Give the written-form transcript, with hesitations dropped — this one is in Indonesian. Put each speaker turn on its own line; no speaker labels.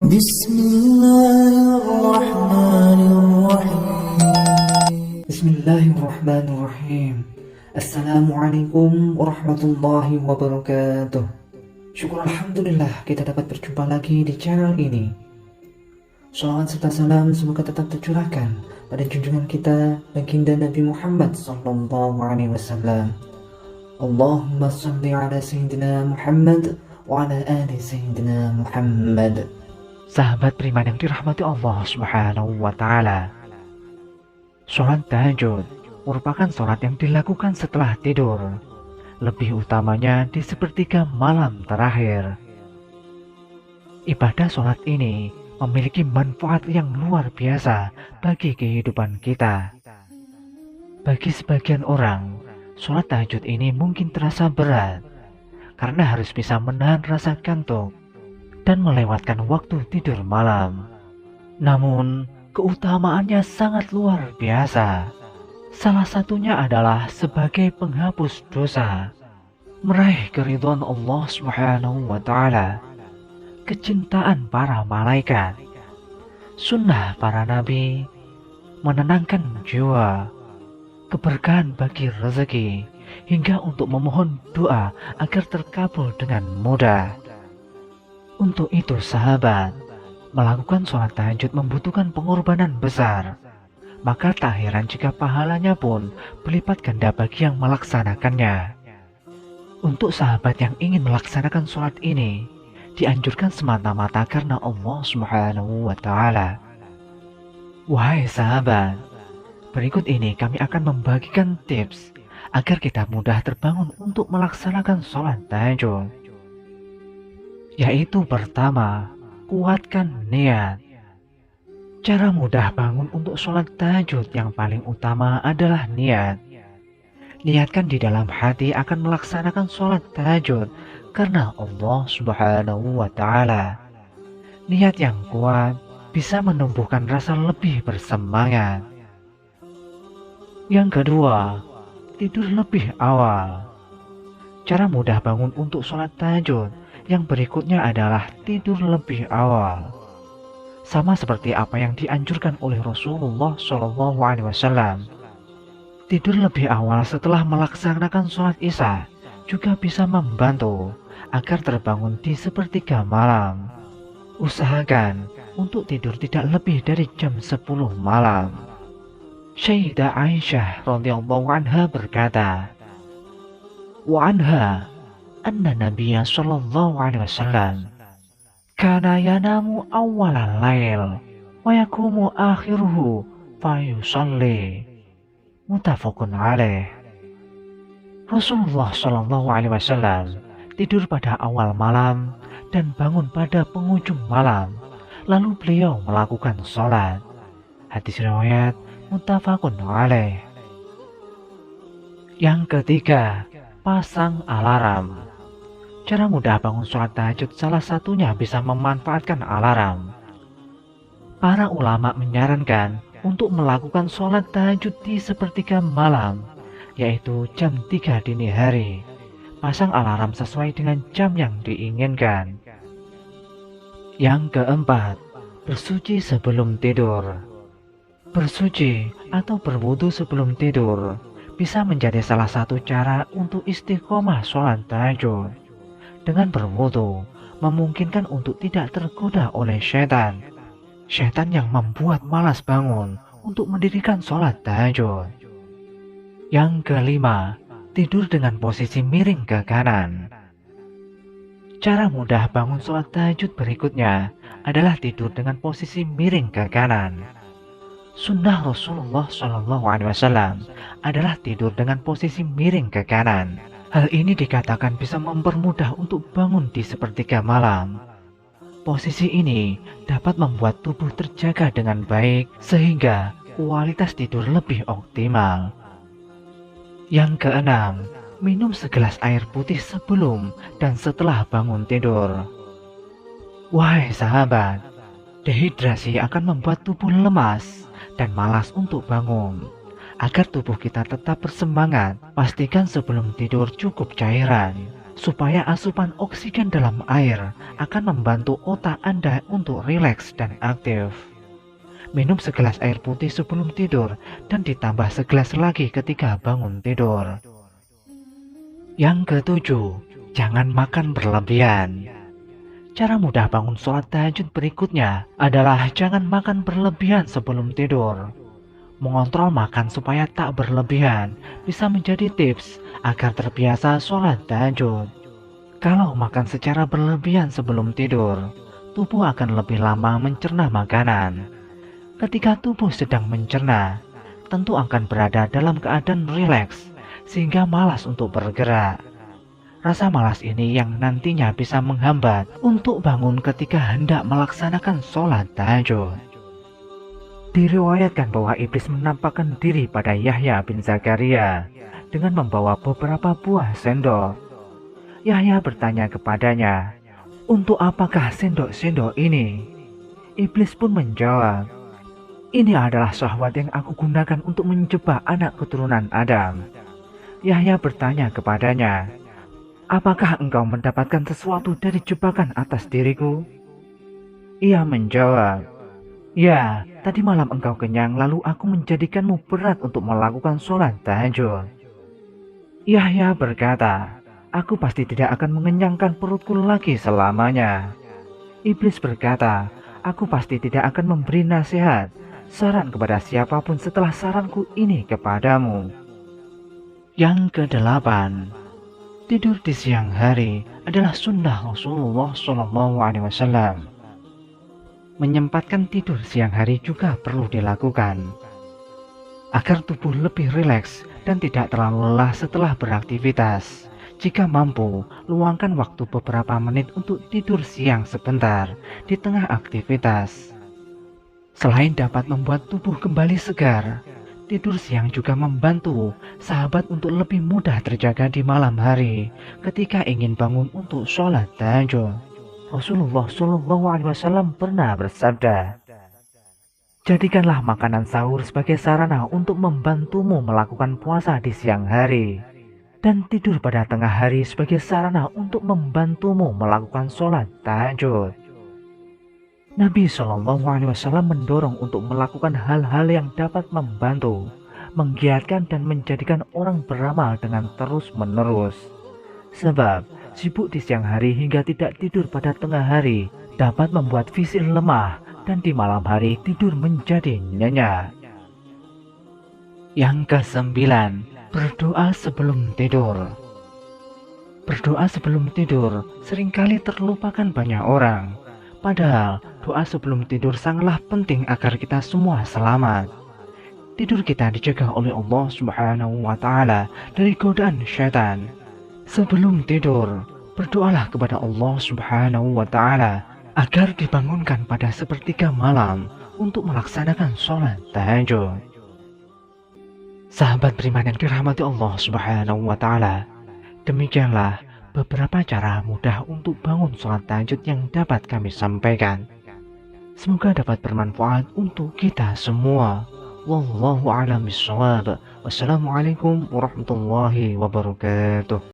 بسم الله الرحمن الرحيم
بسم الله الرحمن الرحيم. Assalamualaikum warahmatullahi wabarakatuh. Syukur Alhamdulillah kita dapat berjumpa lagi di channel ini. Salawat serta salam semoga tetap tercurahkan pada junjungan kita baginda Nabi Muhammad sallallahu alaihi wasallam. Allahumma salli ala Sayyidina Muhammad wa ala ali Sayyidina Muhammad. Sahabat beriman yang dirahmati Allah Subhanahu wa taala. Sholat tahajud merupakan sholat yang dilakukan setelah tidur, lebih utamanya di sepertiga malam terakhir. Ibadah sholat ini memiliki manfaat yang luar biasa bagi kehidupan kita. Bagi sebagian orang, sholat tahajud ini mungkin terasa berat, karena harus bisa menahan rasa kantuk dan melewatkan waktu tidur malam. Namun, keutamaannya sangat luar biasa. Salah satunya adalah sebagai penghapus dosa, meraih keridhaan Allah Subhanahu wa taala, kecintaan para malaikat, sunnah para nabi, menenangkan jiwa, keberkahan bagi rezeki, hingga untuk memohon doa agar terkabul dengan mudah. Untuk itu sahabat, melakukan sholat tahajud membutuhkan pengorbanan besar, maka tak heran jika pahalanya pun berlipat ganda bagi yang melaksanakannya. Untuk sahabat yang ingin melaksanakan sholat ini, dianjurkan semata-mata karena Allah Subhanahu wa taala. Wahai sahabat, berikut ini kami akan membagikan tips agar kita mudah terbangun untuk melaksanakan sholat tahajud. Yaitu pertama, kuatkan niat. Cara mudah bangun untuk sholat tahajud yang paling utama adalah niat. Niatkan di dalam hati akan melaksanakan sholat tahajud karena Allah Subhanahu wa taala. Niat yang kuat bisa menumbuhkan rasa lebih bersemangat. Yang kedua, tidur lebih awal. Cara mudah bangun untuk sholat tahajud yang berikutnya adalah tidur lebih awal. Sama seperti apa yang dianjurkan oleh Rasulullah SAW. Tidur lebih awal setelah melaksanakan sholat isya juga bisa membantu agar terbangun di sepertiga malam. Usahakan untuk tidur tidak lebih dari jam 10 malam. Sayyidah Aisyah radhiyallahu anha berkata, "Wa anha anna Nabiya sallallahu alaihi wasallam kana yanamu awwalal lail wa yaqumu akhiruhu fa yusalli." Muttafaqun alaih. Rasulullah sallallahu alaihi wasallam tidur pada awal malam dan bangun pada penghujung malam, lalu beliau melakukan sholat. Hadis riwayat muttafaqun alaih. Yang ketiga, pasang alarm. Cara mudah bangun sholat tahajud salah satunya bisa memanfaatkan alarm. Para ulama menyarankan untuk melakukan sholat tahajud di sepertiga malam, yaitu jam 3 dini hari. Pasang alarm sesuai dengan jam yang diinginkan. Yang keempat, bersuci sebelum tidur. Bersuci atau berwudu sebelum tidur bisa menjadi salah satu cara untuk istiqomah sholat tahajud. Dengan berwudu, memungkinkan untuk tidak tergoda oleh syaitan. Syaitan yang membuat malas bangun untuk mendirikan sholat tahajud. Yang kelima, tidur dengan posisi miring ke kanan. Cara mudah bangun sholat tahajud berikutnya adalah tidur dengan posisi miring ke kanan. Sunnah Rasulullah SAW adalah tidur dengan posisi miring ke kanan. Hal ini dikatakan bisa mempermudah untuk bangun di sepertiga malam. Posisi ini dapat membuat tubuh terjaga dengan baik sehingga kualitas tidur lebih optimal. Yang keenam, minum segelas air putih sebelum dan setelah bangun tidur. Wahai sahabat, dehidrasi akan membuat tubuh lemas dan malas untuk bangun. Agar tubuh kita tetap bersemangat, pastikan sebelum tidur cukup cairan. supaya asupan oksigen dalam air akan membantu otak Anda untuk rileks dan aktif. Minum segelas air putih sebelum tidur dan ditambah segelas lagi ketika bangun tidur. Yang ketujuh, jangan makan berlebihan. Cara mudah bangun sholat tahajud berikutnya adalah jangan makan berlebihan sebelum tidur. Mengontrol makan supaya tak berlebihan bisa menjadi tips agar terbiasa sholat tahajud. Kalau makan secara berlebihan sebelum tidur, tubuh akan lebih lama mencerna makanan. Ketika tubuh sedang mencerna, tentu akan berada dalam keadaan rileks, sehingga malas untuk bergerak. Rasa malas ini yang nantinya bisa menghambat untuk bangun ketika hendak melaksanakan sholat tahajud. Diriwayatkan bahwa iblis menampakkan diri pada Yahya bin Zakaria dengan membawa beberapa buah sendok. Yahya bertanya kepadanya, "Untuk apakah sendok-sendok ini?" Iblis pun menjawab, "Ini adalah syahwat yang aku gunakan untuk menjebak anak keturunan Adam." Yahya bertanya kepadanya, "Apakah engkau mendapatkan sesuatu dari jebakan atas diriku?" Ia menjawab, "Ya, tadi malam engkau kenyang lalu aku menjadikanmu berat untuk melakukan sholat tahajud." Yahya berkata, "Aku pasti tidak akan mengenyangkan perutku lagi selamanya." Iblis berkata, "Aku pasti tidak akan memberi nasihat, saran kepada siapapun setelah saranku ini kepadamu." Yang kedelapan, tidur di siang hari adalah sunnah Rasulullah SAW. Menyempatkan tidur siang hari juga perlu dilakukan agar tubuh lebih rileks dan tidak terlalu lelah setelah beraktivitas. Jika mampu, luangkan waktu beberapa menit untuk tidur siang sebentar di tengah aktivitas. Selain dapat membuat tubuh kembali segar, tidur siang juga membantu sahabat untuk lebih mudah terjaga di malam hari ketika ingin bangun untuk sholat tahajud. Rasulullah SAW pernah bersabda, "Jadikanlah makanan sahur sebagai sarana untuk membantumu melakukan puasa di siang hari, dan tidur pada tengah hari sebagai sarana untuk membantumu melakukan sholat tahajud." Nabi SAW mendorong untuk melakukan hal-hal yang dapat membantu, menggiatkan dan menjadikan orang beramal dengan terus-menerus. Sebab sibuk di siang hari hingga tidak tidur pada tengah hari dapat membuat fisik lemah dan di malam hari tidur menjadi nyenyak. Yang kesembilan, berdoa sebelum tidur. Berdoa sebelum tidur seringkali terlupakan banyak orang. Padahal doa sebelum tidur sangatlah penting agar kita semua selamat. Tidur kita dijaga oleh Allah Subhanahu wa Ta'ala dari godaan syaitan. Sebelum tidur, berdoalah kepada Allah Subhanahu wa Ta'ala agar dibangunkan pada sepertiga malam untuk melaksanakan sholat tahajud. Sahabat beriman yang dirahmati Allah Subhanahu wa Ta'ala, demikianlah beberapa cara mudah untuk bangun sholat tahajud yang dapat kami sampaikan. Semoga dapat bermanfaat untuk kita semua. Wallahu a'lam bishawab. Wassalamualaikum warahmatullahi wabarakatuh.